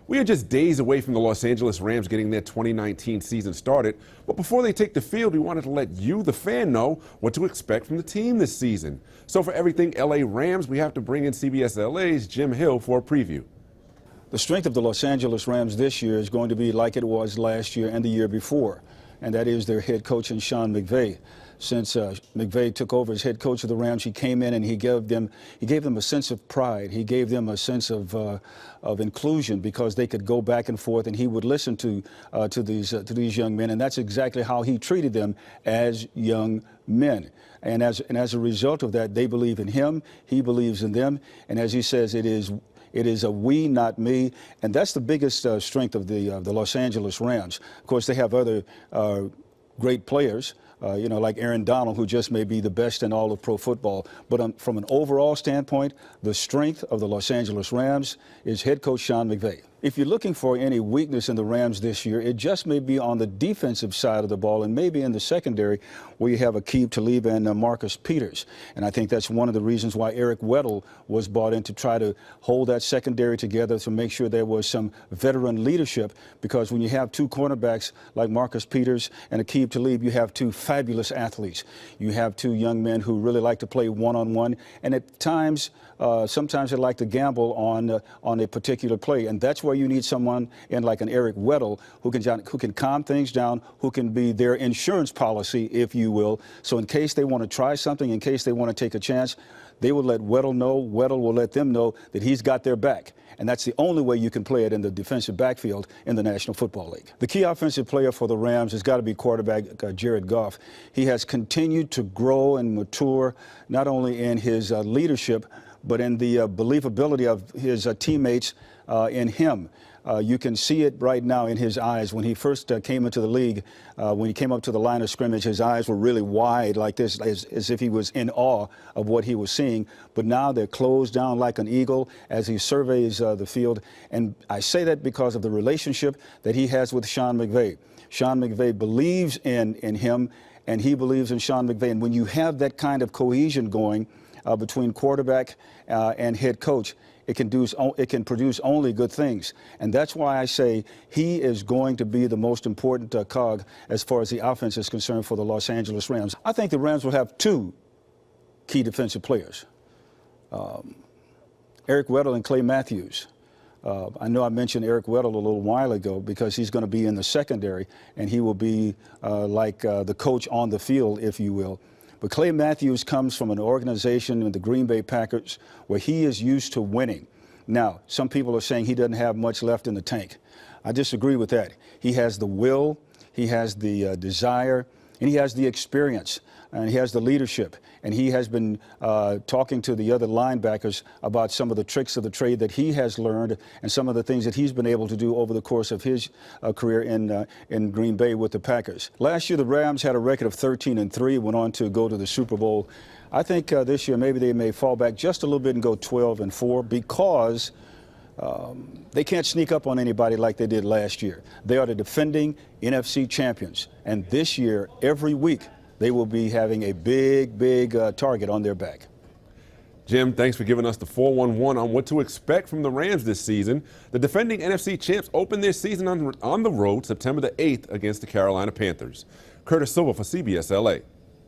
We are just days away from the Los Angeles Rams getting their 2019 season started, but before they take the field, we wanted to let you, the fan, know what to expect from the team this season. So for everything LA Rams, we have to bring in CBS LA's Jim Hill for a preview. The strength of the Los Angeles Rams this year is going to be like it was last year and the year before, and that is their head coach, Sean McVay. Since McVay took over as head coach of the Rams, he came in and he gave them a sense of pride. He gave them a sense of inclusion because they could go back and forth, and he would listen to these young men, and that's exactly how he treated them as young men. And as a result of that, they believe in him. He believes in them, and as he says, it is a we, not me, and that's the biggest strength of the Los Angeles Rams. Of course, they have other great players. Like Aaron Donald, who just may be the best in all of pro football. But from an overall standpoint, the strength of the Los Angeles Rams is head coach Sean McVay. If you're looking for any weakness in the Rams this year, it just may be on the defensive side of the ball and maybe in the secondary where you have Aqib Talib and Marcus Peters. And I think that's one of the reasons why Eric Weddle was brought in to try to hold that secondary together to make sure there was some veteran leadership, because when you have two cornerbacks like Marcus Peters and Aqib Talib, you have two fabulous athletes. You have two young men who really like to play one-on-one, and at times, sometimes they like to gamble on a particular play, and that's where you need someone in like an Eric Weddle who can calm things down, who can be their insurance policy, if you will. So in case they want to try something, in case they want to take a chance, they will let Weddle know. Weddle will let them know that he's got their back. And that's the only way you can play it in the defensive backfield in the National Football League. The key offensive player for the Rams has got to be quarterback Jared Goff. He has continued to grow and mature, not only in his leadership, but in the believability of his teammates in him. You can see it right now in his eyes. When he first came into the league, when he came up to the line of scrimmage, his eyes were really wide like this, as if he was in awe of what he was seeing. But now they're closed down like an eagle as he surveys the field. And I say that because of the relationship that he has with Sean McVay. Sean McVay believes in him, and he believes in Sean McVay. And when you have that kind of cohesion going between quarterback and head coach, it can produce only good things. And that's why I say he is going to be the most important cog as far as the offense is concerned for the Los Angeles Rams. I think the Rams will have two key defensive players, Eric Weddle and Clay Matthews. I know I mentioned Eric Weddle a little while ago because he's going to be in the secondary, and he will be like the coach on the field, if you will. But Clay Matthews comes from an organization in the Green Bay Packers where he is used to winning. Now, some people are saying he doesn't have much left in the tank. I disagree with that. He has the will, he has the desire, and he has the experience, and he has the leadership. And he has been talking to the other linebackers about some of the tricks of the trade that he has learned and some of the things that he's been able to do over the course of his career in Green Bay with the Packers. Last year, the Rams had a record of 13-3, went on to go to the Super Bowl. I think this year maybe they may fall back just a little bit and go 12-4 because they can't sneak up on anybody like they did last year. They are the defending NFC champions. And this year, every week, they will be having a big target on their back. Jim, thanks for giving us the 411 on what to expect from the Rams this season. The defending NFC champs open their season on the road September the 8th against the Carolina Panthers. Curtis Silva for CBS LA.